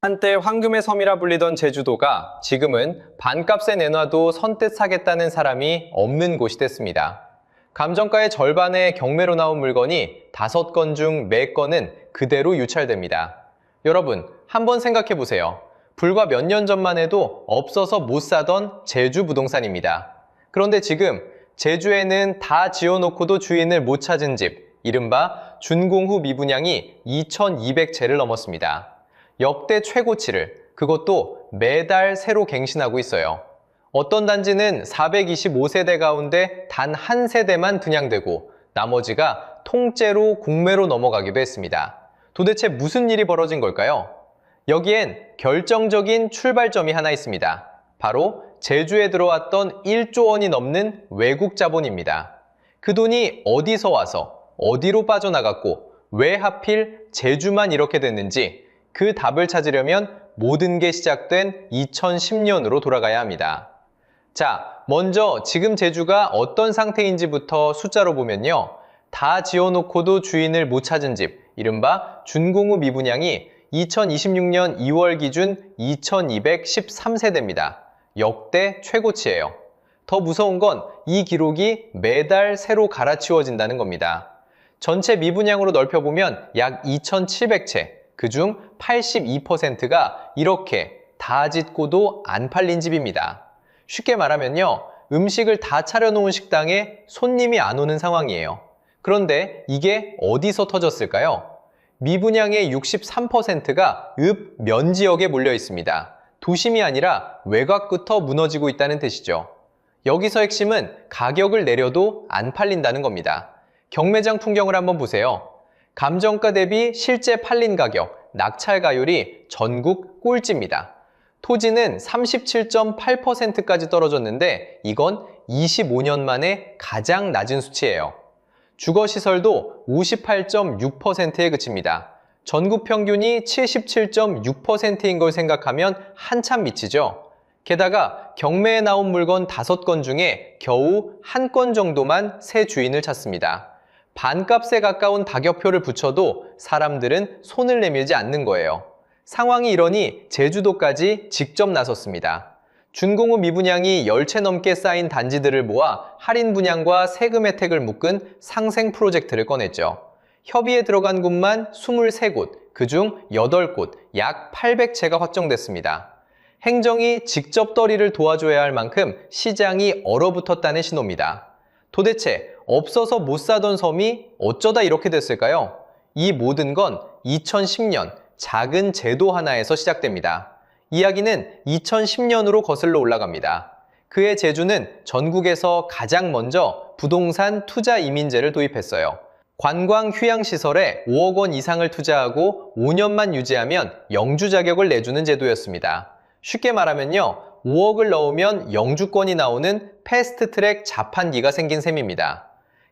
한때 황금의 섬이라 불리던 제주도가 지금은 반값에 내놔도 선뜻 사겠다는 사람이 없는 곳이 됐습니다. 감정가의 절반의 경매로 나온 물건이 5건 중 4건은 그대로 유찰됩니다. 여러분, 한번 생각해 보세요. 불과 몇 년 전만 해도 없어서 못 사던 제주 부동산입니다. 그런데 지금 제주에는 다 지어놓고도 주인을 못 찾은 집, 이른바 준공후 미분양이 2,200채를 넘었습니다. 역대 최고치를, 그것도 매달 새로 갱신하고 있어요. 어떤 단지는 425세대 가운데 단 한 세대만 분양되고 나머지가 통째로 공매로 넘어가기도 했습니다. 도대체 무슨 일이 벌어진 걸까요? 여기엔 결정적인 출발점이 하나 있습니다. 바로 제주에 들어왔던 1조 원이 넘는 외국 자본입니다. 그 돈이 어디서 와서 어디로 빠져나갔고 왜 하필 제주만 이렇게 됐는지 그 답을 찾으려면 모든 게 시작된 2010년으로 돌아가야 합니다. 자, 먼저 지금 제주가 어떤 상태인지부터 숫자로 보면요. 다 지어놓고도 주인을 못 찾은 집, 이른바 준공후 미분양이 2026년 2월 기준 2213세대입니다. 역대 최고치예요. 더 무서운 건 이 기록이 매달 새로 갈아치워진다는 겁니다. 전체 미분양으로 넓혀보면 약 2700채, 그중 82%가 이렇게 다 짓고도 안 팔린 집입니다. 쉽게 말하면요, 음식을 다 차려놓은 식당에 손님이 안 오는 상황이에요. 그런데 이게 어디서 터졌을까요? 미분양의 63%가 읍 면지역에 몰려 있습니다. 도심이 아니라 외곽부터 무너지고 있다는 뜻이죠. 여기서 핵심은 가격을 내려도 안 팔린다는 겁니다. 경매장 풍경을 한번 보세요. 감정가 대비 실제 팔린 가격, 낙찰가율이 전국 꼴찌입니다. 토지는 37.8%까지 떨어졌는데 이건 25년 만에 가장 낮은 수치예요. 주거시설도 58.6%에 그칩니다. 전국 평균이 77.6%인 걸 생각하면 한참 미치죠. 게다가 경매에 나온 물건 5건 중에 겨우 1건 정도만 새 주인을 찾습니다. 반값에 가까운 다격표를 붙여도 사람들은 손을 내밀지 않는 거예요. 상황이 이러니 제주도까지 직접 나섰습니다. 준공후 미분양이 10채 넘게 쌓인 단지들을 모아 할인 분양과 세금 혜택을 묶은 상생 프로젝트를 꺼냈죠. 협의에 들어간 곳만 23곳, 그중 8곳, 약 800채가 확정됐습니다. 행정이 직접 떨이를 도와줘야 할 만큼 시장이 얼어붙었다는 신호입니다. 도대체 없어서 못 사던 섬이 어쩌다 이렇게 됐을까요? 이 모든 건 2010년 작은 제도 하나에서 시작됩니다. 이야기는 2010년으로 거슬러 올라갑니다. 그해 제주는 전국에서 가장 먼저 부동산 투자 이민제를 도입했어요. 관광 휴양시설에 5억 원 이상을 투자하고 5년만 유지하면 영주 자격을 내주는 제도였습니다. 쉽게 말하면요, 5억을 넣으면 영주권이 나오는 패스트트랙 자판기가 생긴 셈입니다.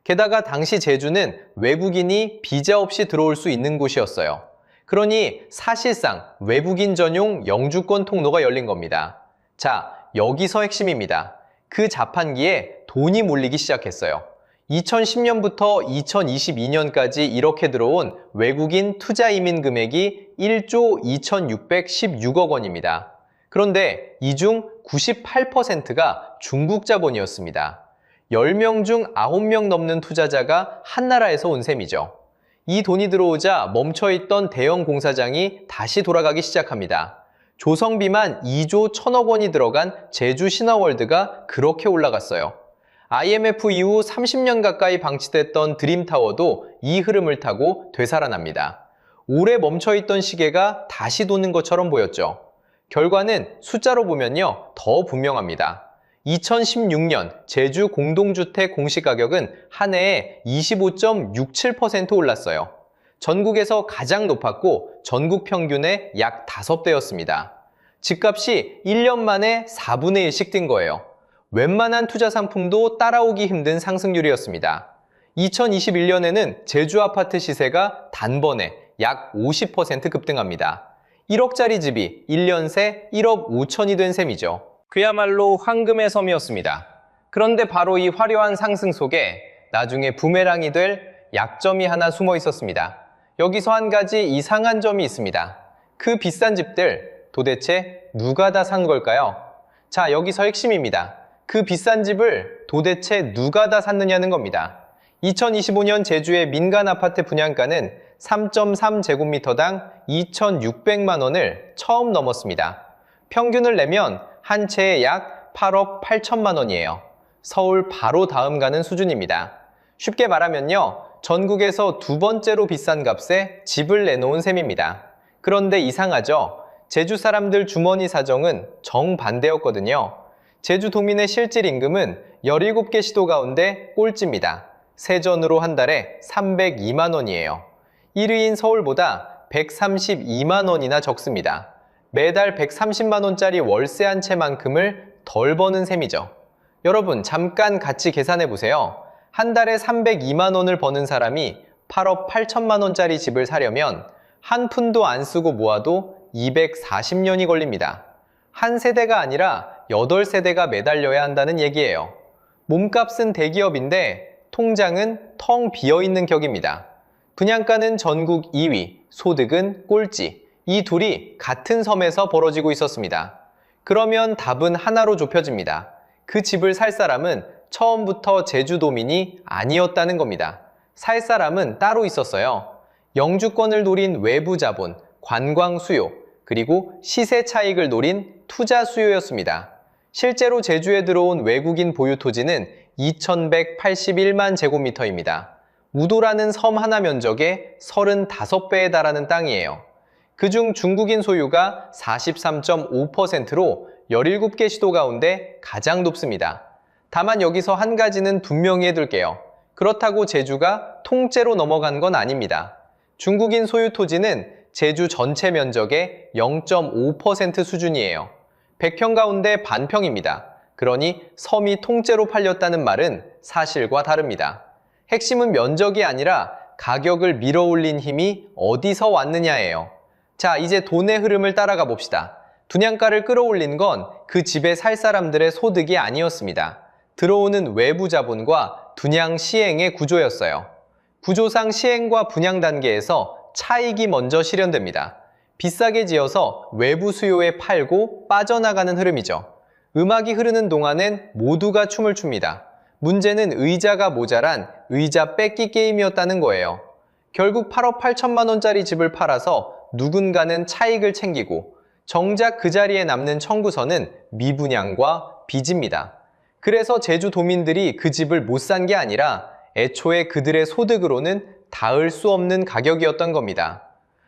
게다가 당시 제주는 외국인이 비자 없이 들어올 수 있는 곳이었어요. 그러니 사실상 외국인 전용 영주권 통로가 열린 겁니다. 자, 여기서 핵심입니다. 그 자판기에 돈이 몰리기 시작했어요. 2010년부터 2022년까지 이렇게 들어온 외국인 투자 이민 금액이 1조 2616억 원입니다. 그런데 이 중 98%가 중국 자본이었습니다. 10명 중 9명 넘는 투자자가 한 나라에서 온 셈이죠. 이 돈이 들어오자 멈춰있던 대형 공사장이 다시 돌아가기 시작합니다. 조성비만 2조 1000억 원이 들어간 제주 신화월드가 그렇게 올라갔어요. IMF 이후 30년 가까이 방치됐던 드림타워도 이 흐름을 타고 되살아납니다. 오래 멈춰있던 시계가 다시 도는 것처럼 보였죠. 결과는 숫자로 보면요, 더 분명합니다. 2016년 제주 공동주택 공시가격은 한 해에 25.67% 올랐어요. 전국에서 가장 높았고 전국 평균의 약 5배였습니다. 집값이 1년 만에 4분의 1씩 뛴 거예요. 웬만한 투자 상품도 따라오기 힘든 상승률이었습니다. 2021년에는 제주 아파트 시세가 단번에 약 50% 급등합니다. 1억짜리 집이 1년 새 1억 5천이 된 셈이죠. 그야말로 황금의 섬이었습니다. 그런데 바로 이 화려한 상승 속에 나중에 부메랑이 될 약점이 하나 숨어 있었습니다. 여기서 한 가지 이상한 점이 있습니다. 그 비싼 집들 도대체 누가 다 산 걸까요? 자, 여기서 핵심입니다. 그 비싼 집을 도대체 누가 다 샀느냐는 겁니다. 2025년 제주의 민간 아파트 분양가는 3.3제곱미터당 2,600만 원을 처음 넘었습니다. 평균을 내면 한 채에 약 8억 8천만 원이에요. 서울 바로 다음 가는 수준입니다. 쉽게 말하면요, 전국에서 두 번째로 비싼 값에 집을 내놓은 셈입니다. 그런데 이상하죠? 제주 사람들 주머니 사정은 정반대였거든요. 제주도민의 실질 임금은 17개 시도 가운데 꼴찌입니다. 세전으로 한 달에 302만 원이에요. 1위인 서울보다 132만 원이나 적습니다. 매달 130만 원짜리 월세 한 채만큼을 덜 버는 셈이죠. 여러분, 잠깐 같이 계산해 보세요. 한 달에 302만 원을 버는 사람이 8억 8천만 원짜리 집을 사려면 한 푼도 안 쓰고 모아도 240년이 걸립니다. 한 세대가 아니라 8세대가 매달려야 한다는 얘기예요. 몸값은 대기업인데 통장은 텅 비어있는 격입니다. 분양가는 전국 2위, 소득은 꼴찌. 이 둘이 같은 섬에서 벌어지고 있었습니다. 그러면 답은 하나로 좁혀집니다. 그 집을 살 사람은 처음부터 제주도민이 아니었다는 겁니다. 살 사람은 따로 있었어요. 영주권을 노린 외부 자본, 관광 수요, 그리고 시세 차익을 노린 투자 수요였습니다. 실제로 제주에 들어온 외국인 보유 토지는 2,181만 제곱미터입니다. 우도라는 섬 하나 면적의 35배에 달하는 땅이에요. 그중 중국인 소유가 43.5%로 17개 시도 가운데 가장 높습니다. 다만 여기서 한 가지는 분명히 해둘게요. 그렇다고 제주가 통째로 넘어간 건 아닙니다. 중국인 소유 토지는 제주 전체 면적의 0.5% 수준이에요. 100평 가운데 반평입니다. 그러니 섬이 통째로 팔렸다는 말은 사실과 다릅니다. 핵심은 면적이 아니라 가격을 밀어올린 힘이 어디서 왔느냐예요. 자, 이제 돈의 흐름을 따라가 봅시다. 분양가를 끌어올린 건 그 집에 살 사람들의 소득이 아니었습니다. 들어오는 외부 자본과 분양 시행의 구조였어요. 구조상 시행과 분양 단계에서 차익이 먼저 실현됩니다. 비싸게 지어서 외부 수요에 팔고 빠져나가는 흐름이죠. 음악이 흐르는 동안엔 모두가 춤을 춥니다. 문제는 의자가 모자란 의자 뺏기 게임이었다는 거예요. 결국 8억 8천만 원짜리 집을 팔아서 누군가는 차익을 챙기고 정작 그 자리에 남는 청구서는 미분양과 빚입니다. 그래서 제주도민들이 그 집을 못 산 게 아니라 애초에 그들의 소득으로는 닿을 수 없는 가격이었던 겁니다.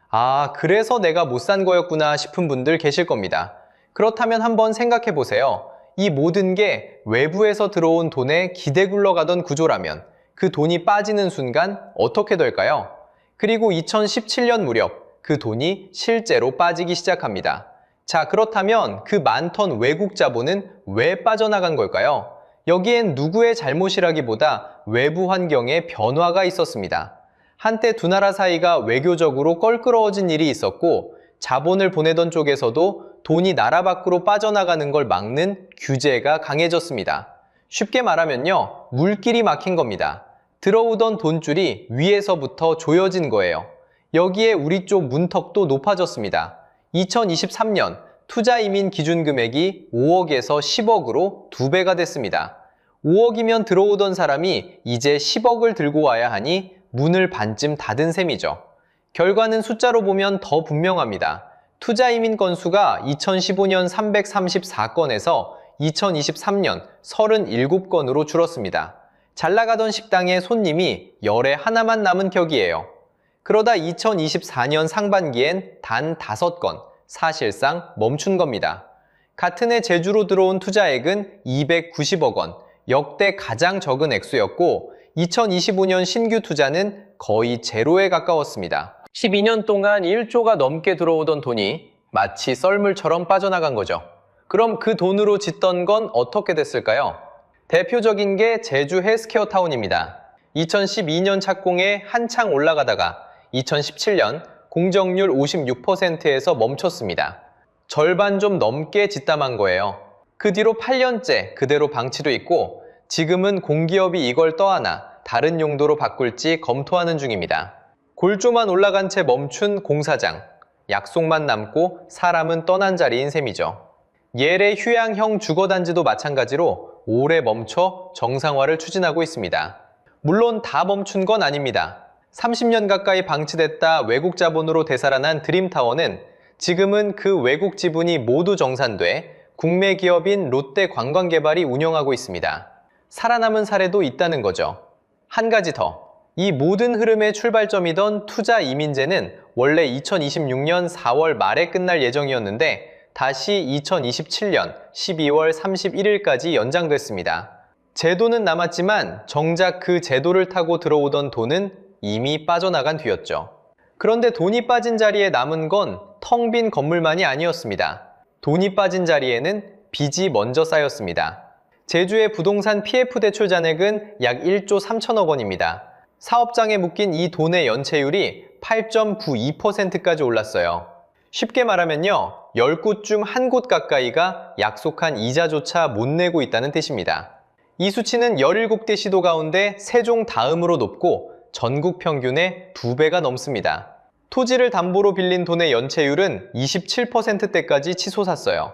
아, 그래서 내가 못 산 거였구나 싶은 분들 계실 겁니다. 그렇다면 한번 생각해 보세요. 이 모든 게 외부에서 들어온 돈에 기대 굴러가던 구조라면 그 돈이 빠지는 순간 어떻게 될까요? 그리고 2017년 무렵 그 돈이 실제로 빠지기 시작합니다. 자, 그렇다면 그 많던 외국 자본은 왜 빠져나간 걸까요? 여기엔 누구의 잘못이라기보다 외부 환경에 변화가 있었습니다. 한때 두 나라 사이가 외교적으로 껄끄러워진 일이 있었고 자본을 보내던 쪽에서도 돈이 나라 밖으로 빠져나가는 걸 막는 규제가 강해졌습니다. 쉽게 말하면요, 물길이 막힌 겁니다. 들어오던 돈줄이 위에서부터 조여진 거예요. 여기에 우리 쪽 문턱도 높아졌습니다. 2023년 투자 이민 기준 금액이 5억에서 10억으로 2배가 됐습니다. 5억이면 들어오던 사람이 이제 10억을 들고 와야 하니 문을 반쯤 닫은 셈이죠. 결과는 숫자로 보면 더 분명합니다. 투자 이민 건수가 2015년 334건에서 2023년 37건으로 줄었습니다. 잘 나가던 식당에 손님이 열에 하나만 남은 격이에요. 그러다 2024년 상반기엔 단 5건, 사실상 멈춘 겁니다. 같은 해 제주로 들어온 투자액은 290억 원, 역대 가장 적은 액수였고 2025년 신규 투자는 거의 제로에 가까웠습니다. 12년 동안 1조가 넘게 들어오던 돈이 마치 썰물처럼 빠져나간 거죠. 그럼 그 돈으로 짓던 건 어떻게 됐을까요? 대표적인 게 제주 헬스케어 타운입니다. 2012년 착공에 한창 올라가다가 2017년 공정률 56%에서 멈췄습니다. 절반 좀 넘게 뒷담한 거예요. 그 뒤로 8년째 그대로 방치돼 있고 지금은 공기업이 이걸 떠안아 다른 용도로 바꿀지 검토하는 중입니다. 골조만 올라간 채 멈춘 공사장. 약속만 남고 사람은 떠난 자리인 셈이죠. 예래 휴양형 주거단지도 마찬가지로 오래 멈춰 정상화를 추진하고 있습니다. 물론 다 멈춘 건 아닙니다. 30년 가까이 방치됐다 외국 자본으로 되살아난 드림타워는 지금은 그 외국 지분이 모두 정산돼 국내 기업인 롯데관광개발이 운영하고 있습니다. 살아남은 사례도 있다는 거죠. 한 가지 더. 이 모든 흐름의 출발점이던 투자 이민제는 원래 2026년 4월 말에 끝날 예정이었는데 다시 2027년 12월 31일까지 연장됐습니다. 제도는 남았지만 정작 그 제도를 타고 들어오던 돈은 이미 빠져나간 뒤였죠. 그런데 돈이 빠진 자리에 남은 건 텅 빈 건물만이 아니었습니다. 돈이 빠진 자리에는 빚이 먼저 쌓였습니다. 제주의 부동산 PF 대출 잔액은 약 1조 3천억 원입니다. 사업장에 묶인 이 돈의 연체율이 8.92%까지 올랐어요. 쉽게 말하면요, 10곳 중 1곳 가까이가 약속한 이자조차 못 내고 있다는 뜻입니다. 이 수치는 17개 시도 가운데 세종 다음으로 높고 전국 평균의 2배가 넘습니다. 토지를 담보로 빌린 돈의 연체율은 27%대까지 치솟았어요.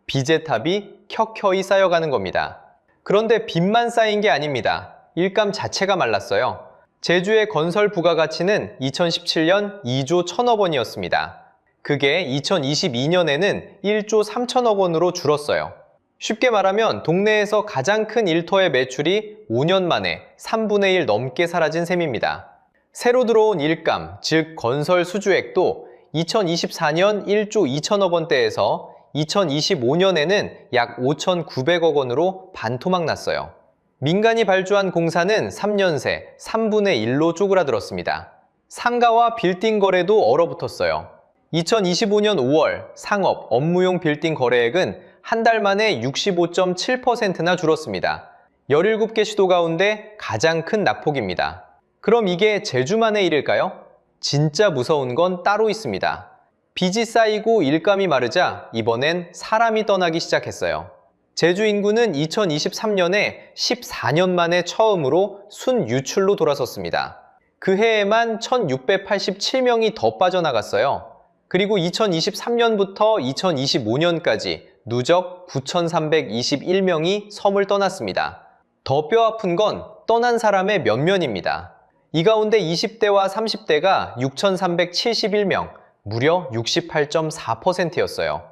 빚의 탑이 켜켜이 쌓여가는 겁니다. 그런데 빚만 쌓인 게 아닙니다. 일감 자체가 말랐어요. 제주의 건설 부가가치는 2017년 2조 1천억 원이었습니다. 그게 2022년에는 1조 3천억 원으로 줄었어요. 쉽게 말하면 동네에서 가장 큰 일터의 매출이 5년 만에 3분의 1 넘게 사라진 셈입니다. 새로 들어온 일감, 즉 건설 수주액도 2024년 1조 2천억 원대에서 2025년에는 약 5,900억 원으로 반토막 났어요. 민간이 발주한 공사는 3년 새 3분의 1로 쪼그라들었습니다. 상가와 빌딩 거래도 얼어붙었어요. 2025년 5월 상업, 업무용 빌딩 거래액은 한 달 만에 65.7%나 줄었습니다. 17개 시도 가운데 가장 큰 낙폭입니다. 그럼 이게 제주만의 일일까요? 진짜 무서운 건 따로 있습니다. 빚이 쌓이고 일감이 마르자 이번엔 사람이 떠나기 시작했어요. 제주 인구는 2023년에 14년 만에 처음으로 순유출로 돌아섰습니다. 그 해에만 1,687명이 더 빠져나갔어요. 그리고 2023년부터 2025년까지 누적 9,321명이 섬을 떠났습니다. 더 뼈아픈 건 떠난 사람의 면면입니다. 이 가운데 20대와 30대가 6,371명, 무려 68.4%였어요.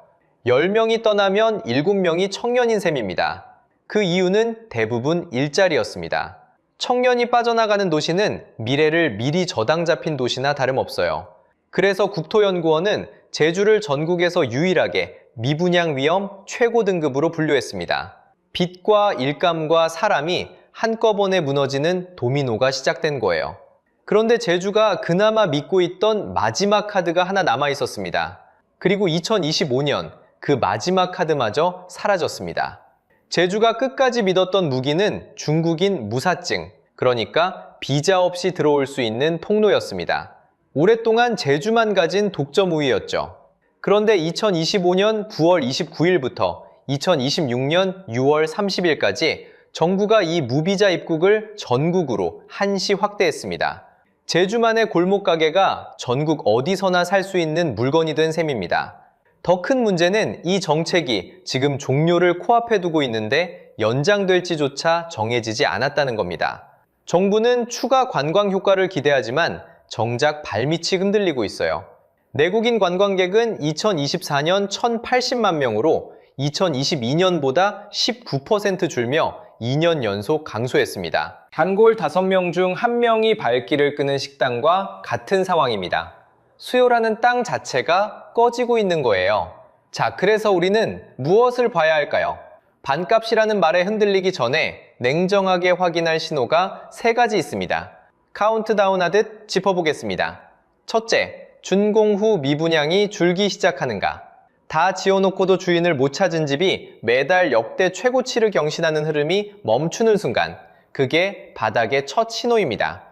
10명이 떠나면 7명이 청년인 셈입니다. 그 이유는 대부분 일자리였습니다. 청년이 빠져나가는 도시는 미래를 미리 저당 잡힌 도시나 다름없어요. 그래서 국토연구원은 제주를 전국에서 유일하게 미분양 위험 최고 등급으로 분류했습니다. 빚과 일감과 사람이 한꺼번에 무너지는 도미노가 시작된 거예요. 그런데 제주가 그나마 믿고 있던 마지막 카드가 하나 남아 있었습니다. 그리고 2025년 그 마지막 카드마저 사라졌습니다. 제주가 끝까지 믿었던 무기는 중국인 무사증, 그러니까 비자 없이 들어올 수 있는 통로였습니다. 오랫동안 제주만 가진 독점 우위였죠. 그런데 2025년 9월 29일부터 2026년 6월 30일까지 정부가 이 무비자 입국을 전국으로 한시 확대했습니다. 제주만의 골목 가게가 전국 어디서나 살 수 있는 물건이 된 셈입니다. 더 큰 문제는 이 정책이 지금 종료를 코앞에 두고 있는데 연장될지조차 정해지지 않았다는 겁니다. 정부는 추가 관광 효과를 기대하지만 정작 발밑이 흔들리고 있어요. 내국인 관광객은 2024년 1,080만 명으로 2022년보다 19% 줄며 2년 연속 강수했습니다. 단골 5명 중 1명이 발길을 끄는 식당과 같은 상황입니다. 수요라는 땅 자체가 꺼지고 있는 거예요. 자, 그래서 우리는 무엇을 봐야 할까요? 반값이라는 말에 흔들리기 전에 냉정하게 확인할 신호가 3가지 있습니다. 카운트다운 하듯 짚어보겠습니다. 첫째, 준공 후 미분양이 줄기 시작하는가? 다 지어놓고도 주인을 못 찾은 집이 매달 역대 최고치를 경신하는 흐름이 멈추는 순간, 그게 바닥의 첫 신호입니다.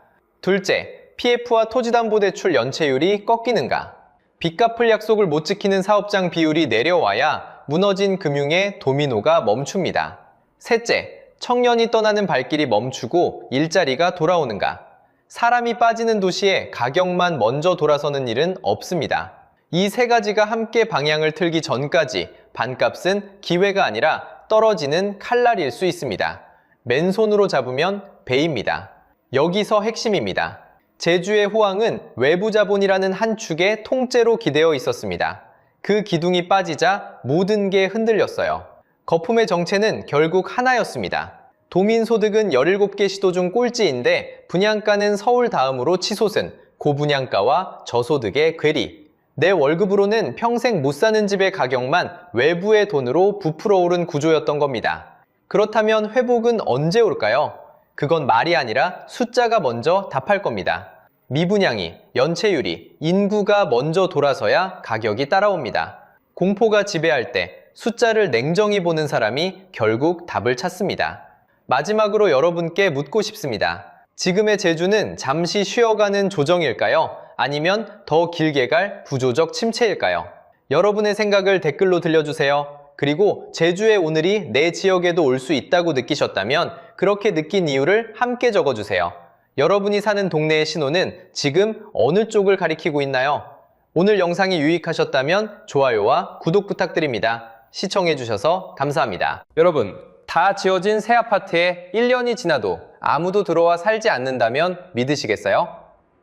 둘째, PF와 토지담보대출 연체율이 꺾이는가? 빚 갚을 약속을 못 지키는 사업장 비율이 내려와야 무너진 금융의 도미노가 멈춥니다. 셋째, 청년이 떠나는 발길이 멈추고 일자리가 돌아오는가? 사람이 빠지는 도시에 가격만 먼저 돌아서는 일은 없습니다. 이 세 가지가 함께 방향을 틀기 전까지 반값은 기회가 아니라 떨어지는 칼날일 수 있습니다. 맨손으로 잡으면 배입니다. 여기서 핵심입니다. 제주의 호황은 외부 자본이라는 한 축에 통째로 기대어 있었습니다. 그 기둥이 빠지자 모든 게 흔들렸어요. 거품의 정체는 결국 하나였습니다. 도민소득은 17개 시도 중 꼴찌인데 분양가는 서울 다음으로 치솟은 고분양가와 저소득의 괴리. 내 월급으로는 평생 못 사는 집의 가격만 외부의 돈으로 부풀어 오른 구조였던 겁니다. 그렇다면 회복은 언제 올까요? 그건 말이 아니라 숫자가 먼저 답할 겁니다. 미분양이, 연체율이, 인구가 먼저 돌아서야 가격이 따라옵니다. 공포가 지배할 때 숫자를 냉정히 보는 사람이 결국 답을 찾습니다. 마지막으로 여러분께 묻고 싶습니다. 지금의 제주는 잠시 쉬어가는 조정일까요? 아니면 더 길게 갈 구조적 침체일까요? 여러분의 생각을 댓글로 들려주세요. 그리고 제주의 오늘이 내 지역에도 올 수 있다고 느끼셨다면 그렇게 느낀 이유를 함께 적어주세요. 여러분이 사는 동네의 신호는 지금 어느 쪽을 가리키고 있나요? 오늘 영상이 유익하셨다면 좋아요와 구독 부탁드립니다. 시청해주셔서 감사합니다. 여러분, 다 지어진 새 아파트에 1년이 지나도 아무도 들어와 살지 않는다면 믿으시겠어요?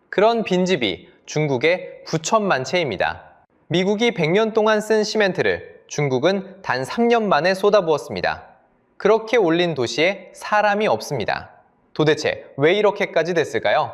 그런 빈집이 중국의 9천만 채입니다. 미국이 100년 동안 쓴 시멘트를 중국은 단 3년 만에 쏟아부었습니다. 그렇게 올린 도시에 사람이 없습니다. 도대체 왜 이렇게까지 됐을까요?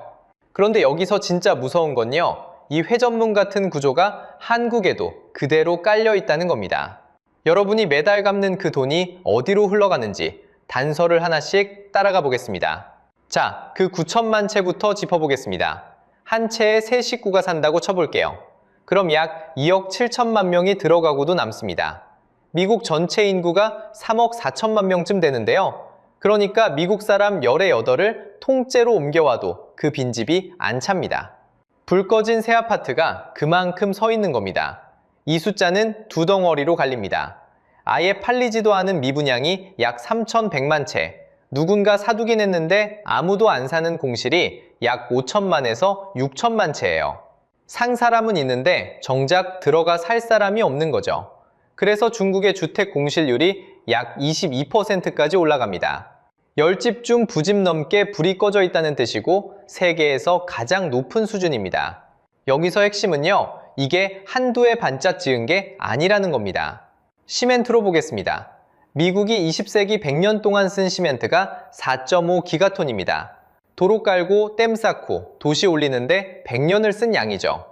그런데 여기서 진짜 무서운 건요, 이 회전문 같은 구조가 한국에도 그대로 깔려 있다는 겁니다. 여러분이 매달 갚는 그 돈이 어디로 흘러가는지 단서를 하나씩 따라가 보겠습니다. 자, 그 9천만 채부터 짚어보겠습니다. 한 채에 세 식구가 산다고 쳐볼게요. 그럼 약 2억 7천만 명이 들어가고도 남습니다. 미국 전체 인구가 3억 4천만 명쯤 되는데요. 그러니까 미국 사람 18을 통째로 옮겨와도 그 빈집이 안 찹니다. 불 꺼진 새 아파트가 그만큼 서 있는 겁니다. 이 숫자는 두 덩어리로 갈립니다. 아예 팔리지도 않은 미분양이 약 3,100만 채, 누군가 사두긴 했는데 아무도 안 사는 공실이 약 5천만에서 6천만 채예요. 산 사람은 있는데 정작 들어가 살 사람이 없는 거죠. 그래서 중국의 주택 공실률이 약 22%까지 올라갑니다. 10집 중 2집 넘게 불이 꺼져 있다는 뜻이고 세계에서 가장 높은 수준입니다. 여기서 핵심은요, 이게 한두 해 반짝 지은 게 아니라는 겁니다. 시멘트로 보겠습니다. 미국이 20세기 100년 동안 쓴 시멘트가 4.5 기가톤입니다. 도로 깔고 댐 쌓고 도시 올리는데 100년을 쓴 양이죠.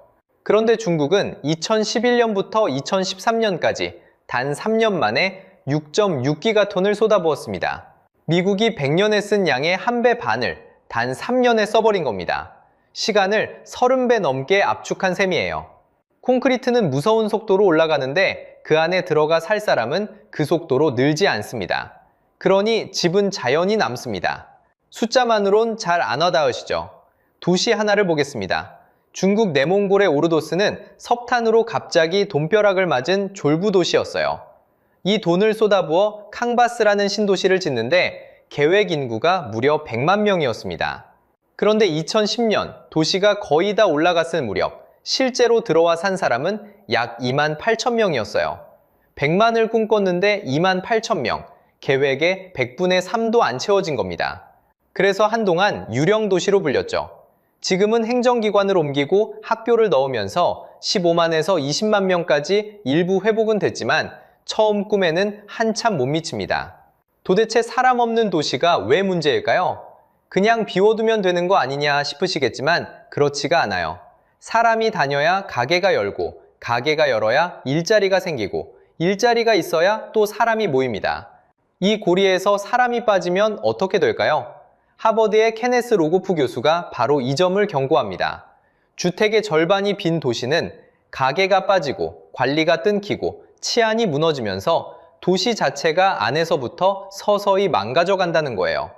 그런데 중국은 2011년부터 2013년까지 단 3년 만에 6.6기가톤을 쏟아부었습니다. 미국이 100년에 쓴 양의 한 배 반을 단 3년에 써버린 겁니다. 시간을 30배 넘게 압축한 셈이에요. 콘크리트는 무서운 속도로 올라가는데 그 안에 들어가 살 사람은 그 속도로 늘지 않습니다. 그러니 집은 자연히 남습니다. 숫자만으론 잘 안 와닿으시죠? 도시 하나를 보겠습니다. 중국 내몽골의 오르도스는 석탄으로 갑자기 돈벼락을 맞은 졸부도시였어요. 이 돈을 쏟아부어 캉바스라는 신도시를 짓는데 계획 인구가 무려 100만 명이었습니다. 그런데 2010년 도시가 거의 다 올라갔을 무렵 실제로 들어와 산 사람은 약 2만 8천 명이었어요. 100만을 꿈꿨는데 2만 8천 명, 계획의 100분의 3도 안 채워진 겁니다. 그래서 한동안 유령 도시로 불렸죠. 지금은 행정기관을 옮기고 학교를 넣으면서 15만에서 20만 명까지 일부 회복은 됐지만 처음 꿈에는 한참 못 미칩니다. 도대체 사람 없는 도시가 왜 문제일까요? 그냥 비워두면 되는 거 아니냐 싶으시겠지만 그렇지가 않아요. 사람이 다녀야 가게가 열고, 가게가 열어야 일자리가 생기고, 일자리가 있어야 또 사람이 모입니다. 이 고리에서 사람이 빠지면 어떻게 될까요? 하버드의 케네스 로고프 교수가 바로 이 점을 경고합니다. 주택의 절반이 빈 도시는 가게가 빠지고 관리가 끊기고 치안이 무너지면서 도시 자체가 안에서부터 서서히 망가져 간다는 거예요.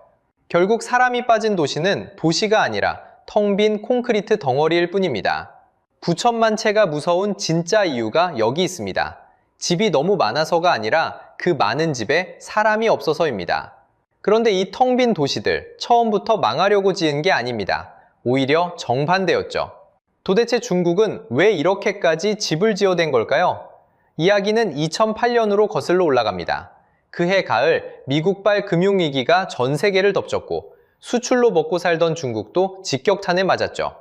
결국 사람이 빠진 도시는 도시가 아니라 텅 빈 콘크리트 덩어리일 뿐입니다. 9천만 채가 무서운 진짜 이유가 여기 있습니다. 집이 너무 많아서가 아니라 그 많은 집에 사람이 없어서입니다. 그런데 이 텅 빈 도시들 처음부터 망하려고 지은 게 아닙니다. 오히려 정반대였죠. 도대체 중국은 왜 이렇게까지 집을 지어댄 걸까요? 이야기는 2008년으로 거슬러 올라갑니다. 그해 가을 미국발 금융위기가 전 세계를 덮쳤고 수출로 먹고 살던 중국도 직격탄을 맞았죠.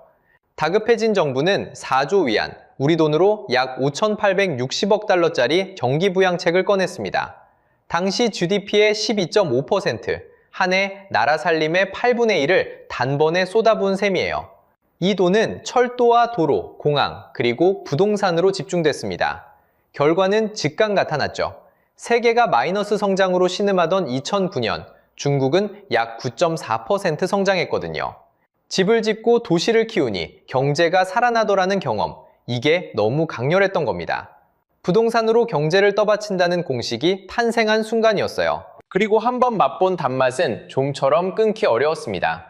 다급해진 정부는 4조 위안, 우리 돈으로 약 5,860억 달러짜리 경기부양책을 꺼냈습니다. 당시 GDP의 12.5%, 한 해 나라 살림의 8분의 1을 단번에 쏟아부은 셈이에요. 이 돈은 철도와 도로, 공항, 그리고 부동산으로 집중됐습니다. 결과는 즉각 나타났죠. 세계가 마이너스 성장으로 신음하던 2009년, 중국은 약 9.4% 성장했거든요. 집을 짓고 도시를 키우니 경제가 살아나더라는 경험, 이게 너무 강렬했던 겁니다. 부동산으로 경제를 떠받친다는 공식이 탄생한 순간이었어요. 그리고 한번 맛본 단맛은 좀처럼 끊기 어려웠습니다.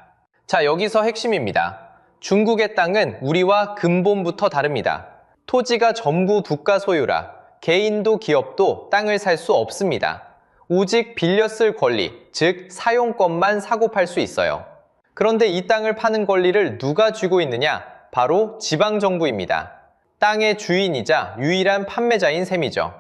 자, 여기서 핵심입니다. 중국의 땅은 우리와 근본부터 다릅니다. 토지가 전부 국가 소유라 개인도 기업도 땅을 살 수 없습니다. 오직 빌려 쓸 권리, 즉 사용권만 사고 팔 수 있어요. 그런데 이 땅을 파는 권리를 누가 쥐고 있느냐? 바로 지방정부입니다. 땅의 주인이자 유일한 판매자인 셈이죠.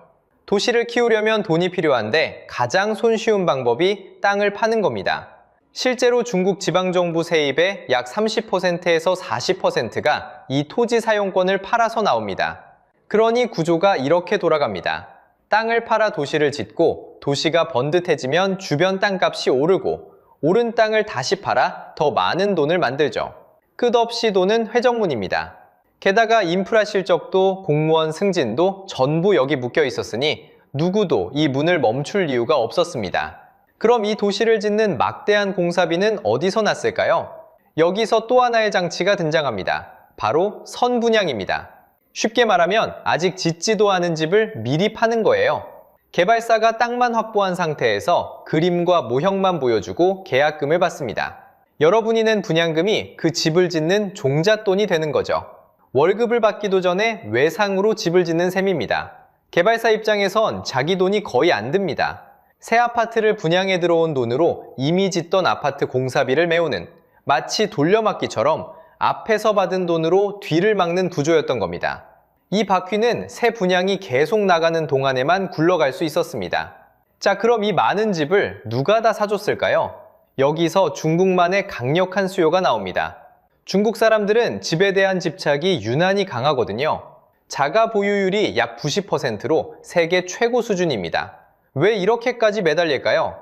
도시를 키우려면 돈이 필요한데 가장 손쉬운 방법이 땅을 파는 겁니다. 실제로 중국 지방정부 세입의 약 30%에서 40%가 이 토지 사용권을 팔아서 나옵니다. 그러니 구조가 이렇게 돌아갑니다. 땅을 팔아 도시를 짓고 도시가 번듯해지면 주변 땅값이 오르고 오른 땅을 다시 팔아 더 많은 돈을 만들죠. 끝없이 도는 회전문입니다. 게다가 인프라 실적도 공무원 승진도 전부 여기 묶여 있었으니 누구도 이 문을 멈출 이유가 없었습니다. 그럼 이 도시를 짓는 막대한 공사비는 어디서 났을까요? 여기서 또 하나의 장치가 등장합니다. 바로 선분양입니다. 쉽게 말하면 아직 짓지도 않은 집을 미리 파는 거예요. 개발사가 땅만 확보한 상태에서 그림과 모형만 보여주고 계약금을 받습니다. 여러분이 낸 분양금이 그 집을 짓는 종잣돈이 되는 거죠. 월급을 받기도 전에 외상으로 집을 짓는 셈입니다. 개발사 입장에선 자기 돈이 거의 안 듭니다. 새 아파트를 분양해 들어온 돈으로 이미 짓던 아파트 공사비를 메우는, 마치 돌려막기처럼 앞에서 받은 돈으로 뒤를 막는 구조였던 겁니다. 이 바퀴는 새 분양이 계속 나가는 동안에만 굴러갈 수 있었습니다. 자, 그럼 이 많은 집을 누가 다 사줬을까요? 여기서 중국만의 강력한 수요가 나옵니다. 중국 사람들은 집에 대한 집착이 유난히 강하거든요. 자가 보유율이 약 90%로 세계 최고 수준입니다. 왜 이렇게까지 매달릴까요?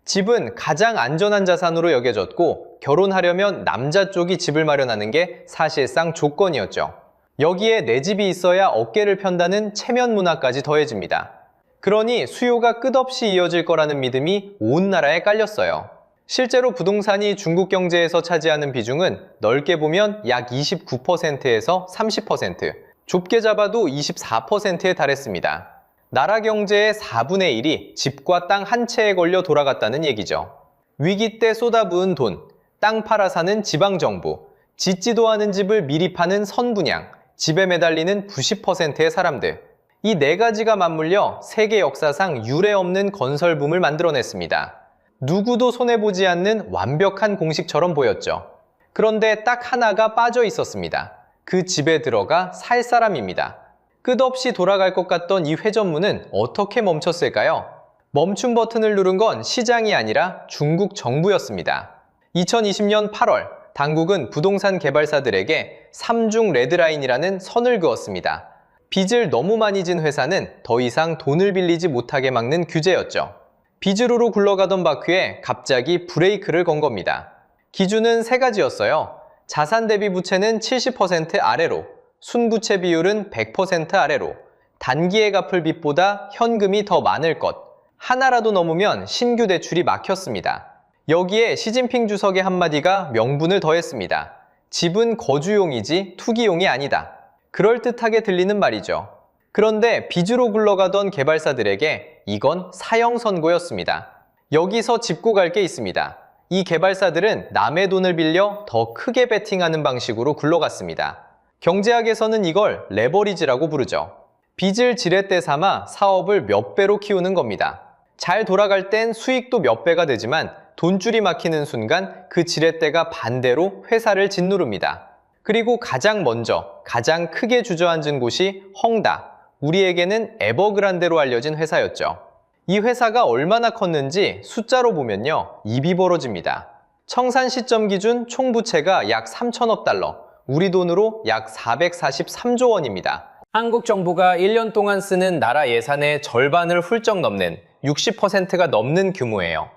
집은 가장 안전한 자산으로 여겨졌고 결혼하려면 남자 쪽이 집을 마련하는 게 사실상 조건이었죠. 여기에 내 집이 있어야 어깨를 편다는 체면 문화까지 더해집니다. 그러니 수요가 끝없이 이어질 거라는 믿음이 온 나라에 깔렸어요. 실제로 부동산이 중국 경제에서 차지하는 비중은 넓게 보면 약 29%에서 30%, 좁게 잡아도 24%에 달했습니다. 나라 경제의 4분의 1이 집과 땅 한 채에 걸려 돌아갔다는 얘기죠. 위기 때 쏟아부은 돈, 땅 팔아 사는 지방정부, 짓지도 않은 집을 미리 파는 선분양, 집에 매달리는 90%의 사람들. 이 네 가지가 맞물려 세계 역사상 유례 없는 건설붐을 만들어냈습니다. 누구도 손해보지 않는 완벽한 공식처럼 보였죠. 그런데 딱 하나가 빠져 있었습니다. 그 집에 들어가 살 사람입니다. 끝없이 돌아갈 것 같던 이 회전문은 어떻게 멈췄을까요? 멈춤 버튼을 누른 건 시장이 아니라 중국 정부였습니다. 2020년 8월, 당국은 부동산 개발사들에게 3중 레드라인이라는 선을 그었습니다. 빚을 너무 많이 진 회사는 더 이상 돈을 빌리지 못하게 막는 규제였죠. 빚으로 굴러가던 바퀴에 갑자기 브레이크를 건 겁니다. 기준은 세 가지였어요. 자산 대비 부채는 70% 아래로, 순부채 비율은 100% 아래로, 단기에 갚을 빚보다 현금이 더 많을 것, 하나라도 넘으면 신규 대출이 막혔습니다. 여기에 시진핑 주석의 한마디가 명분을 더했습니다. 집은 거주용이지 투기용이 아니다. 그럴듯하게 들리는 말이죠. 그런데 빚으로 굴러가던 개발사들에게 이건 사형 선고였습니다. 여기서 짚고 갈 게 있습니다. 이 개발사들은 남의 돈을 빌려 더 크게 베팅하는 방식으로 굴러갔습니다. 경제학에서는 이걸 레버리지라고 부르죠. 빚을 지렛대 삼아 사업을 몇 배로 키우는 겁니다. 잘 돌아갈 땐 수익도 몇 배가 되지만 돈줄이 막히는 순간 그 지렛대가 반대로 회사를 짓누릅니다. 그리고 가장 먼저, 가장 크게 주저앉은 곳이 헝다, 우리에게는 에버그란데로 알려진 회사였죠. 이 회사가 얼마나 컸는지 숫자로 보면요, 입이 벌어집니다. 청산 시점 기준 총 부채가 약 3천억 달러, 우리 돈으로 약 443조 원입니다. 한국 정부가 1년 동안 쓰는 나라 예산의 절반을 훌쩍 넘는 60%가 넘는 규모예요.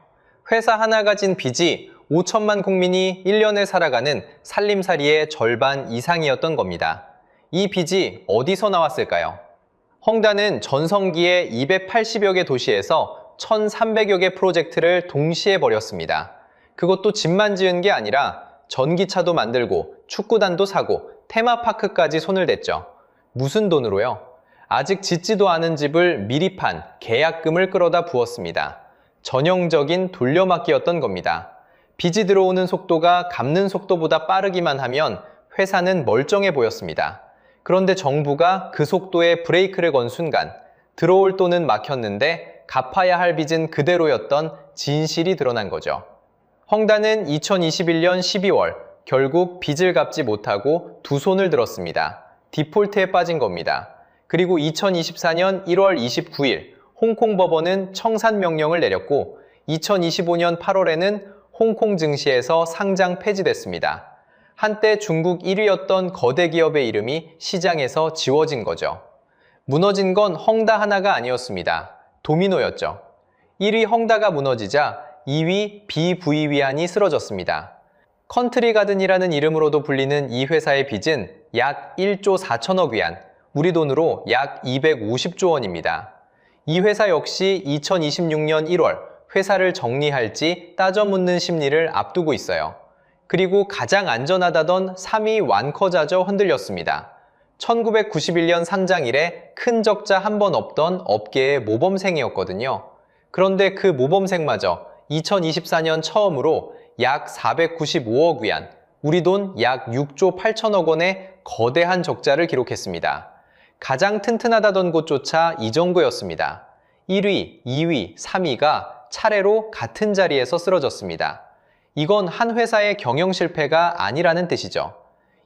회사 하나가 진 빚이 5천만 국민이 1년을 살아가는 살림살이의 절반 이상이었던 겁니다. 이 빚이 어디서 나왔을까요? 헝다는 전성기에 280여 개 도시에서 1,300여 개 프로젝트를 동시에 벌였습니다. 그것도 집만 지은 게 아니라 전기차도 만들고 축구단도 사고 테마파크까지 손을 댔죠. 무슨 돈으로요? 아직 짓지도 않은 집을 미리 판 계약금을 끌어다 부었습니다. 전형적인 돌려막기였던 겁니다. 빚이 들어오는 속도가 갚는 속도보다 빠르기만 하면 회사는 멀쩡해 보였습니다. 그런데 정부가 그 속도에 브레이크를 건 순간 들어올 돈은 막혔는데 갚아야 할 빚은 그대로였던 진실이 드러난 거죠. 헝다는 2021년 12월 결국 빚을 갚지 못하고 두 손을 들었습니다. 디폴트에 빠진 겁니다. 그리고 2024년 1월 29일 홍콩 법원은 청산 명령을 내렸고 2025년 8월에는 홍콩 증시에서 상장 폐지됐습니다. 한때 중국 1위였던 거대 기업의 이름이 시장에서 지워진 거죠. 무너진 건 헝다 하나가 아니었습니다. 도미노였죠. 1위 헝다가 무너지자 2위 BV위안이 쓰러졌습니다. 컨트리 가든이라는 이름으로도 불리는 이 회사의 빚은 약 1조 4천억 위안, 우리 돈으로 약 250조 원입니다. 이 회사 역시 2026년 1월 회사를 정리할지 따져 묻는 심리를 앞두고 있어요. 그리고 가장 안전하다던 3위 완커자저 흔들렸습니다. 1991년 상장 이래 큰 적자 한 번 없던 업계의 모범생이었거든요. 그런데 그 모범생마저 2024년 처음으로 약 495억 위안, 우리 돈 약 6조 8천억 원의 거대한 적자를 기록했습니다. 가장 튼튼하다던 곳조차 이 정도였습니다. 1위, 2위, 3위가 차례로 같은 자리에서 쓰러졌습니다. 이건 한 회사의 경영 실패가 아니라는 뜻이죠.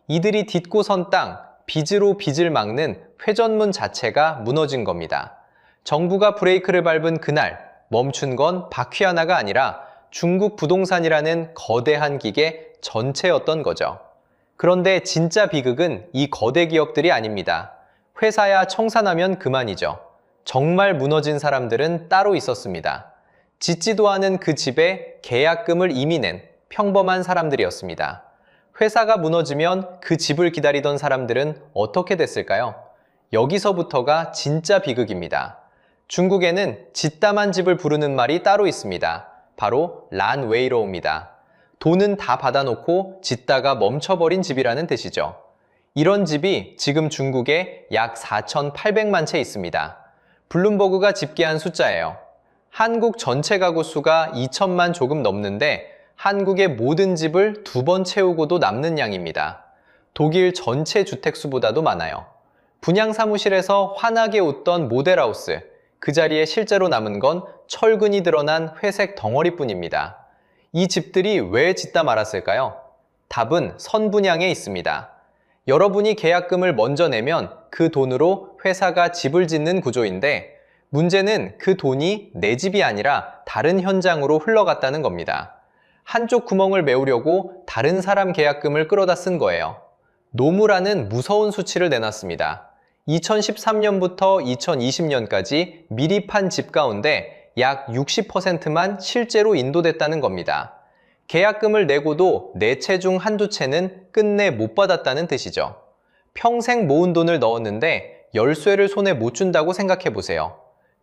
이들이 딛고 선 땅, 빚으로 빚을 막는 회전문 자체가 무너진 겁니다. 정부가 브레이크를 밟은 그날 멈춘 건 바퀴 하나가 아니라 중국 부동산이라는 거대한 기계 전체였던 거죠. 그런데 진짜 비극은 이 거대 기업들이 아닙니다. 회사야 청산하면 그만이죠. 정말 무너진 사람들은 따로 있었습니다. 짓지도 않은 그 집에 계약금을 이미 낸 평범한 사람들이었습니다. 회사가 무너지면 그 집을 기다리던 사람들은 어떻게 됐을까요? 여기서부터가 진짜 비극입니다. 중국에는 짓담한 집을 부르는 말이 따로 있습니다. 바로 란웨이로우입니다. 돈은 다 받아놓고 짓다가 멈춰버린 집이라는 뜻이죠. 이런 집이 지금 중국에 약 4,800만 채 있습니다. 블룸버그가 집계한 숫자예요. 한국 전체 가구 수가 2천만 조금 넘는데 한국의 모든 집을 2번 채우고도 남는 양입니다. 독일 전체 주택수보다도 많아요. 분양사무실에서 환하게 웃던 모델하우스, 그 자리에 실제로 남은 건 철근이 드러난 회색 덩어리뿐입니다. 이 집들이 왜 짓다 말았을까요? 답은 선분양에 있습니다. 여러분이 계약금을 먼저 내면 그 돈으로 회사가 집을 짓는 구조인데 문제는 그 돈이 내 집이 아니라 다른 현장으로 흘러갔다는 겁니다. 한쪽 구멍을 메우려고 다른 사람 계약금을 끌어다 쓴 거예요. 노무라는 무서운 수치를 내놨습니다. 2013년부터 2020년까지 미리 판 집 가운데 약 60%만 실제로 인도됐다는 겁니다. 계약금을 내고도 4채 중 한두 채는 끝내 못 받았다는 뜻이죠. 평생 모은 돈을 넣었는데 열쇠를 손에 못 준다고 생각해 보세요.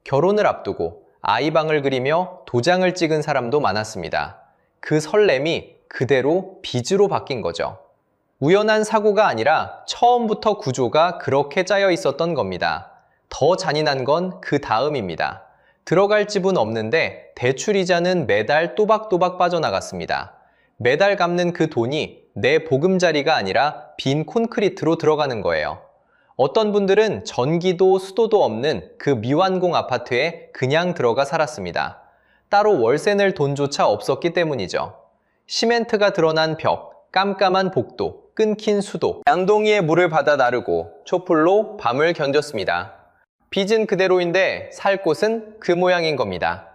결혼을 앞두고 아이방을 그리며 도장을 찍은 사람도 많았습니다. 그 설렘이 그대로 빚으로 바뀐 거죠. 우연한 사고가 아니라 처음부터 구조가 그렇게 짜여 있었던 겁니다. 더 잔인한 건 그 다음입니다. 들어갈 집은 없는데 대출이자는 매달 또박또박 빠져나갔습니다. 매달 갚는 그 돈이 내 보금자리가 아니라 빈 콘크리트로 들어가는 거예요. 어떤 분들은 전기도 수도도 없는 그 미완공 아파트에 그냥 들어가 살았습니다. 따로 월세 낼 돈조차 없었기 때문이죠. 시멘트가 드러난 벽, 깜깜한 복도, 끊긴 수도, 양동이에 물을 받아 나르고 촛불로 밤을 견뎠습니다. 빚은 그대로인데 살 곳은 그 모양인 겁니다.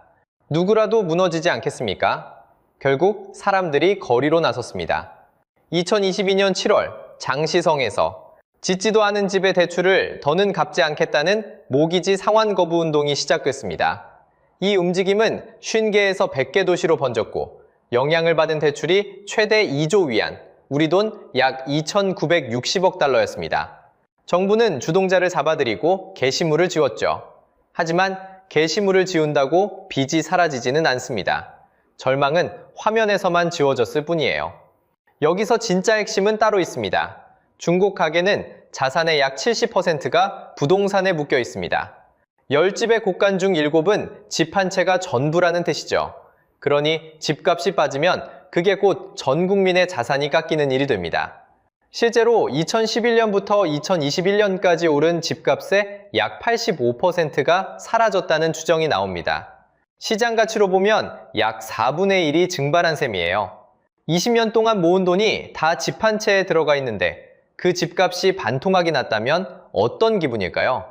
누구라도 무너지지 않겠습니까? 결국 사람들이 거리로 나섰습니다. 2022년 7월 장시성에서 짓지도 않은 집의 대출을 더는 갚지 않겠다는 모기지 상환 거부 운동이 시작됐습니다. 이 움직임은 50개에서 100개 도시로 번졌고 영향을 받은 대출이 최대 2조 위안, 우리 돈 약 2,960억 달러였습니다. 정부는 주동자를 잡아들이고 게시물을 지웠죠. 하지만 게시물을 지운다고 빚이 사라지지는 않습니다. 절망은 화면에서만 지워졌을 뿐이에요. 여기서 진짜 핵심은 따로 있습니다. 중국 가게는 자산의 약 70%가 부동산에 묶여 있습니다. 10집의 곳간 중 7은 집 한 채가 전부라는 뜻이죠. 그러니 집값이 빠지면 그게 곧 전 국민의 자산이 깎이는 일이 됩니다. 실제로 2011년부터 2021년까지 오른 집값의 약 85%가 사라졌다는 추정이 나옵니다. 시장 가치로 보면 약 4분의 1이 증발한 셈이에요. 20년 동안 모은 돈이 다 집 한 채에 들어가 있는데 그 집값이 반토막이 났다면 어떤 기분일까요?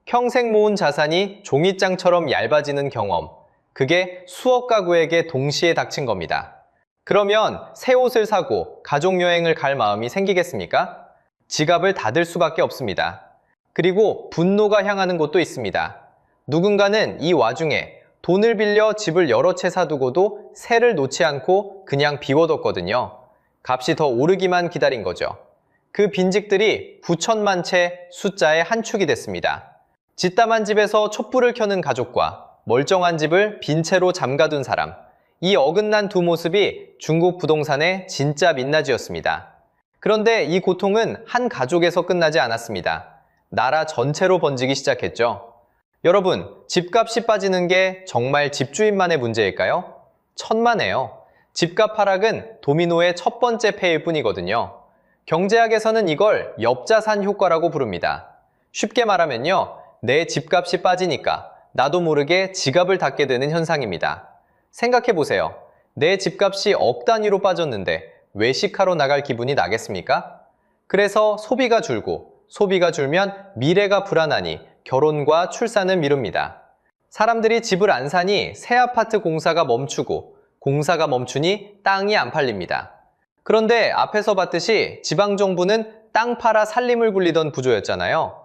평생 모은 자산이 종이장처럼 얇아지는 경험, 그게 수억 가구에게 동시에 닥친 겁니다. 그러면 새 옷을 사고 가족여행을 갈 마음이 생기겠습니까? 지갑을 닫을 수밖에 없습니다. 그리고 분노가 향하는 곳도 있습니다. 누군가는 이 와중에 돈을 빌려 집을 여러 채 사두고도 새를 놓지 않고 그냥 비워뒀거든요. 값이 더 오르기만 기다린 거죠. 그 빈집들이 9천만 채 숫자의 한 축이 됐습니다. 짓담한 집에서 촛불을 켜는 가족과 멀쩡한 집을 빈 채로 잠가둔 사람, 이 어긋난 두 모습이 중국 부동산의 진짜 민낯이었습니다. 그런데 이 고통은 한 가족에서 끝나지 않았습니다. 나라 전체로 번지기 시작했죠. 여러분, 집값이 빠지는 게 정말 집주인만의 문제일까요? 천만에요. 집값 하락은 도미노의 첫 번째 폐일 뿐이거든요. 경제학에서는 이걸 역자산 효과라고 부릅니다. 쉽게 말하면요, 내 집값이 빠지니까 나도 모르게 지갑을 닫게 되는 현상입니다. 생각해보세요. 내 집값이 억 단위로 빠졌는데 외식하러 나갈 기분이 나겠습니까? 그래서 소비가 줄고, 소비가 줄면 미래가 불안하니 결혼과 출산을 미룹니다. 사람들이 집을 안 사니 새 아파트 공사가 멈추고, 공사가 멈추니 땅이 안 팔립니다. 그런데 앞에서 봤듯이 지방정부는 땅 팔아 살림을 굴리던 구조였잖아요.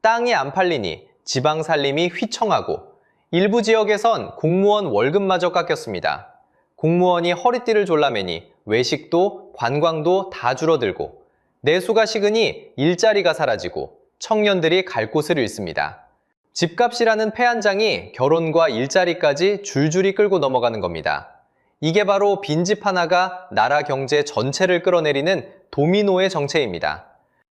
땅이 안 팔리니 지방 살림이 휘청하고, 일부 지역에선 공무원 월급마저 깎였습니다. 공무원이 허리띠를 졸라매니 외식도 관광도 다 줄어들고, 내수가 식으니 일자리가 사라지고 청년들이 갈 곳을 잃습니다. 집값이라는 폐 한 장이 결혼과 일자리까지 줄줄이 끌고 넘어가는 겁니다. 이게 바로 빈집 하나가 나라 경제 전체를 끌어내리는 도미노의 정체입니다.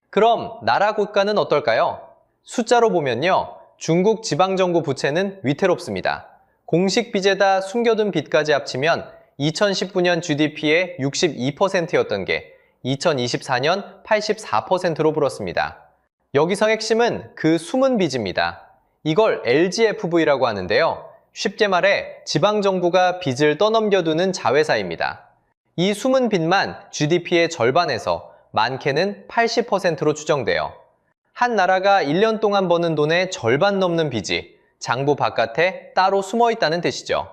그럼 나라 국가는 어떨까요? 숫자로 보면요, 중국 지방정부 부채는 위태롭습니다. 공식 빚에다 숨겨둔 빚까지 합치면 2019년 GDP의 62%였던 게 2024년 84%로 불었습니다. 여기서 핵심은 그 숨은 빚입니다. 이걸 LGFV라고 하는데요. 쉽게 말해 지방정부가 빚을 떠넘겨두는 자회사입니다. 이 숨은 빚만 GDP의 절반에서 많게는 80%로 추정돼요. 한 나라가 1년 동안 버는 돈의 절반 넘는 빚이 장부 바깥에 따로 숨어 있다는 뜻이죠.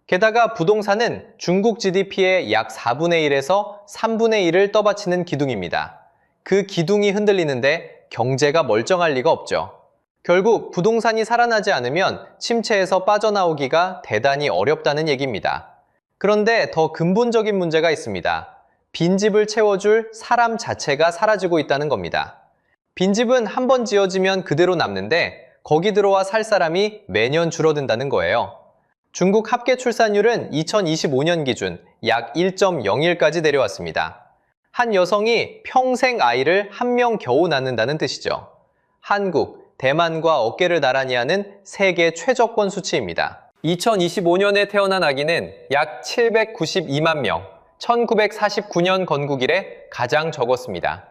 게다가 부동산은 중국 GDP의 약 4분의 1에서 3분의 1을 떠받치는 기둥입니다. 그 기둥이 흔들리는데 경제가 멀쩡할 리가 없죠. 결국 부동산이 살아나지 않으면 침체에서 빠져나오기가 대단히 어렵다는 얘기입니다. 그런데 더 근본적인 문제가 있습니다. 빈집을 채워줄 사람 자체가 사라지고 있다는 겁니다. 빈집은 한 번 지어지면 그대로 남는데 거기 들어와 살 사람이 매년 줄어든다는 거예요. 중국 합계 출산율은 2025년 기준 약 1.01까지 내려왔습니다. 한 여성이 평생 아이를 한 명 겨우 낳는다는 뜻이죠. 한국, 대만과 어깨를 나란히 하는 세계 최저권 수치입니다. 2025년에 태어난 아기는 약 792만 명, 1949년 건국 이래 가장 적었습니다.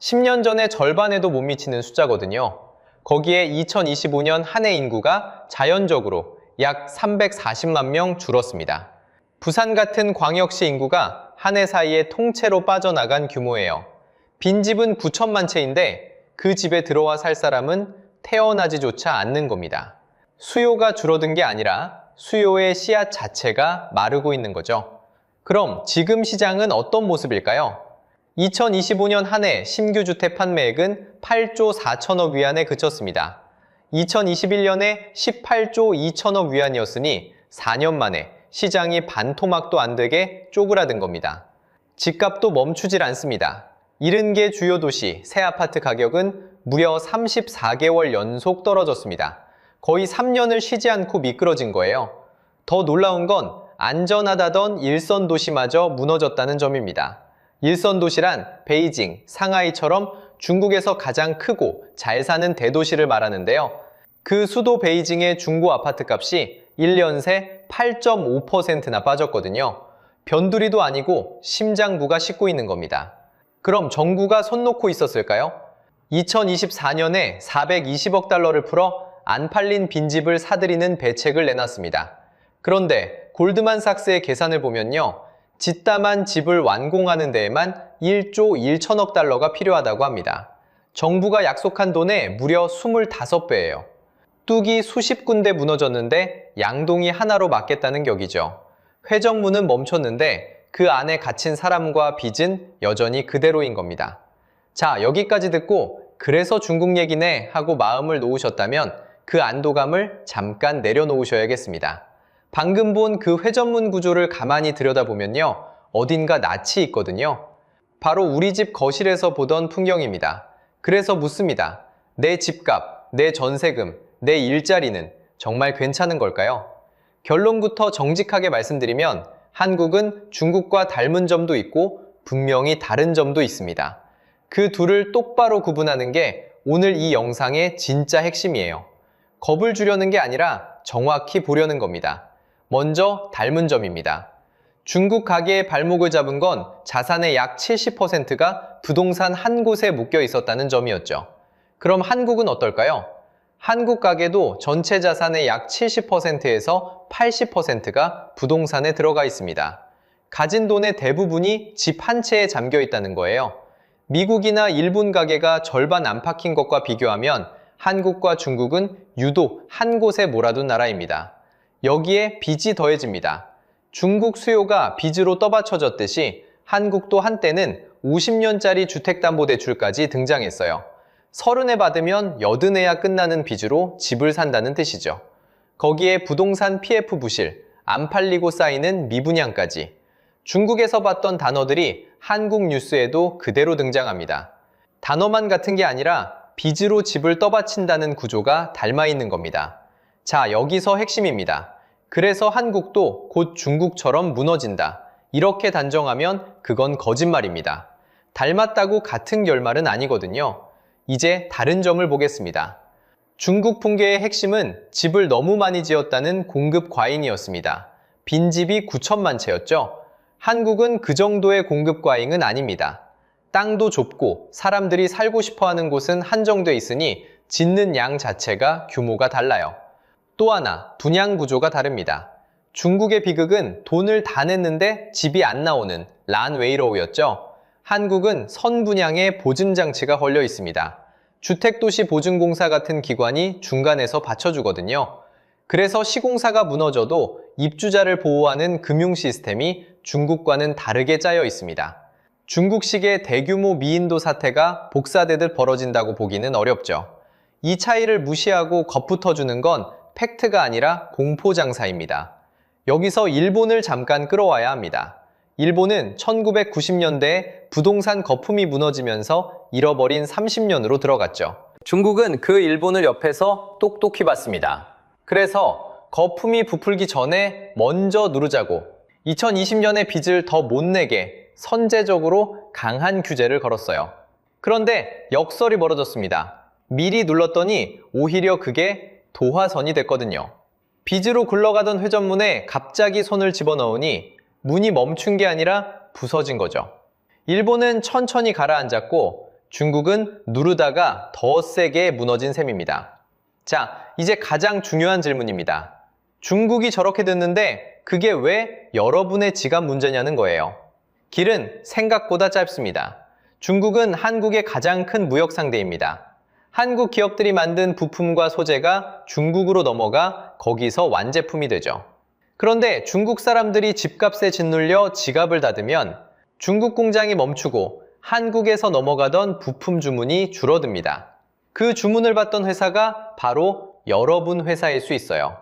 10년 전의 절반에도 못 미치는 숫자거든요. 거기에 2025년 한 해 인구가 자연적으로 약 340만 명 줄었습니다. 부산 같은 광역시 인구가 한 해 사이에 통째로 빠져나간 규모예요. 빈집은 9천만 채인데 그 집에 들어와 살 사람은 태어나지조차 않는 겁니다. 수요가 줄어든 게 아니라 수요의 씨앗 자체가 마르고 있는 거죠. 그럼 지금 시장은 어떤 모습일까요? 2025년 한 해 신규 주택 판매액은 8조 4천억 위안에 그쳤습니다. 2021년에 18조 2천억 위안이었으니 4년 만에 시장이 반토막도 안 되게 쪼그라든 겁니다. 집값도 멈추질 않습니다. 70개 주요 도시 새 아파트 가격은 무려 34개월 연속 떨어졌습니다. 거의 3년을 쉬지 않고 미끄러진 거예요. 더 놀라운 건 안전하다던 일선 도시마저 무너졌다는 점입니다. 일선 도시란 베이징, 상하이처럼 중국에서 가장 크고 잘 사는 대도시를 말하는데요. 그 수도 베이징의 중고 아파트 값이 1년 새 8.5%나 빠졌거든요. 변두리도 아니고 심장부가 씻고 있는 겁니다. 그럼 정부가 손 놓고 있었을까요? 2024년에 420억 달러를 풀어 안 팔린 빈집을 사들이는 대책을 내놨습니다. 그런데 골드만삭스의 계산을 보면요. 짓담한 집을 완공하는 데에만 1조 1천억 달러가 필요하다고 합니다. 정부가 약속한 돈의 무려 25배예요. 뚝이 수십 군데 무너졌는데 양동이 하나로 막겠다는 격이죠. 회전문은 멈췄는데 그 안에 갇힌 사람과 빚은 여전히 그대로인 겁니다. 자, 여기까지 듣고 그래서 중국 얘기네 하고 마음을 놓으셨다면 그 안도감을 잠깐 내려놓으셔야겠습니다. 방금 본 그 회전문 구조를 가만히 들여다보면요. 어딘가 낯이 있거든요. 바로 우리 집 거실에서 보던 풍경입니다. 그래서 묻습니다. 내 집값, 내 전세금, 내 일자리는 정말 괜찮은 걸까요? 결론부터 정직하게 말씀드리면 한국은 중국과 닮은 점도 있고 분명히 다른 점도 있습니다. 그 둘을 똑바로 구분하는 게 오늘 이 영상의 진짜 핵심이에요. 겁을 주려는 게 아니라 정확히 보려는 겁니다. 먼저 닮은 점입니다. 중국 가계의 발목을 잡은 건 자산의 약 70%가 부동산 한 곳에 묶여 있었다는 점이었죠. 그럼 한국은 어떨까요? 한국 가계도 전체 자산의 약 70%에서 80%가 부동산에 들어가 있습니다. 가진 돈의 대부분이 집 한 채에 잠겨 있다는 거예요. 미국이나 일본 가계가 절반 안팎인 것과 비교하면 한국과 중국은 유독 한 곳에 몰아둔 나라입니다. 여기에 빚이 더해집니다. 중국 수요가 빚으로 떠받쳐졌듯이 한국도 한때는 50년짜리 주택담보대출까지 등장했어요. 30에 받으면 80에야 끝나는 빚으로 집을 산다는 뜻이죠. 거기에 부동산 PF 부실, 안 팔리고 쌓이는 미분양까지. 중국에서 봤던 단어들이 한국 뉴스에도 그대로 등장합니다. 단어만 같은 게 아니라 빚으로 집을 떠받친다는 구조가 닮아 있는 겁니다. 자, 여기서 핵심입니다. 그래서 한국도 곧 중국처럼 무너진다. 이렇게 단정하면 그건 거짓말입니다. 닮았다고 같은 결말은 아니거든요. 이제 다른 점을 보겠습니다. 중국 붕괴의 핵심은 집을 너무 많이 지었다는 공급 과잉이었습니다. 빈집이 9천만 채였죠. 한국은 그 정도의 공급 과잉은 아닙니다. 땅도 좁고 사람들이 살고 싶어하는 곳은 한정돼 있으니 짓는 양 자체가 규모가 달라요. 또 하나, 분양 구조가 다릅니다. 중국의 비극은 돈을 다 냈는데 집이 안 나오는 란웨이로우였죠. 한국은 선분양에 보증장치가 걸려 있습니다. 주택도시 보증공사 같은 기관이 중간에서 받쳐주거든요. 그래서 시공사가 무너져도 입주자를 보호하는 금융 시스템이 중국과는 다르게 짜여 있습니다. 중국식의 대규모 미인도 사태가 복사되듯 벌어진다고 보기는 어렵죠. 이 차이를 무시하고 겁붙어주는 건 팩트가 아니라 공포장사입니다. 여기서 일본을 잠깐 끌어와야 합니다. 일본은 1990년대에 부동산 거품이 무너지면서 잃어버린 30년으로 들어갔죠. 중국은 그 일본을 옆에서 똑똑히 봤습니다. 그래서 거품이 부풀기 전에 먼저 누르자고 2020년에 빚을 더 못 내게 선제적으로 강한 규제를 걸었어요. 그런데 역설이 벌어졌습니다. 미리 눌렀더니 오히려 그게 도화선이 됐거든요. 빚으로 굴러가던 회전문에 갑자기 손을 집어넣으니 문이 멈춘 게 아니라 부서진 거죠. 일본은 천천히 가라앉았고 중국은 누르다가 더 세게 무너진 셈입니다. 자, 이제 가장 중요한 질문입니다. 중국이 저렇게 됐는데 그게 왜 여러분의 지갑 문제냐는 거예요. 길은 생각보다 짧습니다. 중국은 한국의 가장 큰 무역 상대입니다. 한국 기업들이 만든 부품과 소재가 중국으로 넘어가 거기서 완제품이 되죠. 그런데 중국 사람들이 집값에 짓눌려 지갑을 닫으면 중국 공장이 멈추고 한국에서 넘어가던 부품 주문이 줄어듭니다. 그 주문을 받던 회사가 바로 여러분 회사일 수 있어요.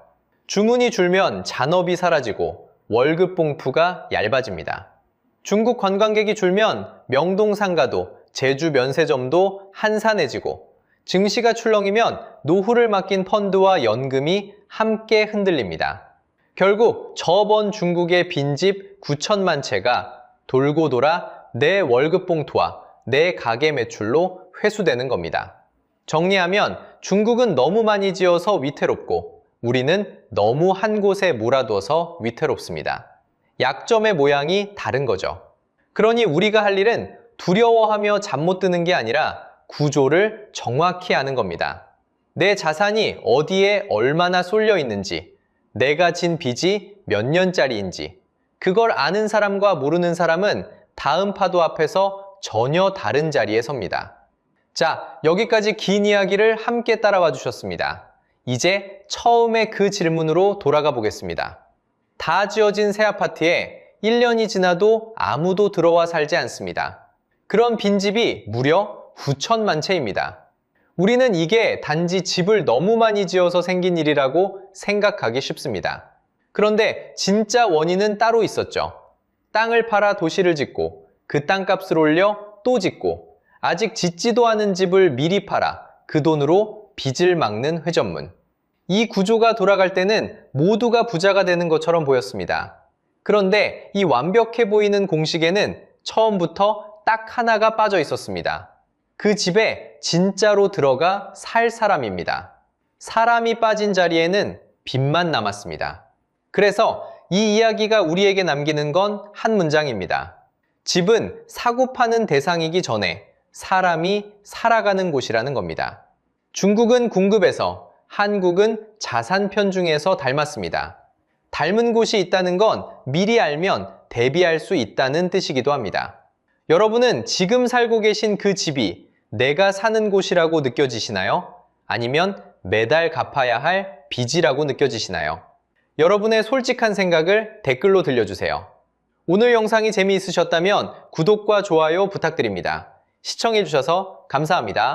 주문이 줄면 잔업이 사라지고 월급 봉투가 얇아집니다. 중국 관광객이 줄면 명동 상가도 제주 면세점도 한산해지고 증시가 출렁이면 노후를 맡긴 펀드와 연금이 함께 흔들립니다. 결국 저번 중국의 빈집 9천만 채가 돌고 돌아 내 월급 봉투와 내 가게 매출로 회수되는 겁니다. 정리하면 중국은 너무 많이 지어서 위태롭고 우리는 너무 한 곳에 몰아둬서 위태롭습니다. 약점의 모양이 다른 거죠. 그러니 우리가 할 일은 두려워하며 잠 못 드는 게 아니라 구조를 정확히 아는 겁니다. 내 자산이 어디에 얼마나 쏠려 있는지, 내가 진 빚이 몇 년짜리인지, 그걸 아는 사람과 모르는 사람은 다음 파도 앞에서 전혀 다른 자리에 섭니다. 자, 여기까지 긴 이야기를 함께 따라와 주셨습니다. 이제 처음에 그 질문으로 돌아가 보겠습니다. 다 지어진 새 아파트에 1년이 지나도 아무도 들어와 살지 않습니다. 그런 빈집이 무려 9천만 채입니다. 우리는 이게 단지 집을 너무 많이 지어서 생긴 일이라고 생각하기 쉽습니다. 그런데 진짜 원인은 따로 있었죠. 땅을 팔아 도시를 짓고 그 땅값을 올려 또 짓고 아직 짓지도 않은 집을 미리 팔아 그 돈으로 빚을 막는 회전문. 이 구조가 돌아갈 때는 모두가 부자가 되는 것처럼 보였습니다. 그런데 이 완벽해 보이는 공식에는 처음부터 딱 하나가 빠져 있었습니다. 그 집에 진짜로 들어가 살 사람입니다. 사람이 빠진 자리에는 빚만 남았습니다. 그래서 이 이야기가 우리에게 남기는 건 한 문장입니다. 집은 사고 파는 대상이기 전에 사람이 살아가는 곳이라는 겁니다. 중국은 궁급에서, 한국은 자산 편중에서 닮았습니다. 닮은 곳이 있다는 건 미리 알면 대비할 수 있다는 뜻이기도 합니다. 여러분은 지금 살고 계신 그 집이 내가 사는 곳이라고 느껴지시나요? 아니면 매달 갚아야 할 빚이라고 느껴지시나요? 여러분의 솔직한 생각을 댓글로 들려주세요. 오늘 영상이 재미있으셨다면 구독과 좋아요 부탁드립니다. 시청해주셔서 감사합니다.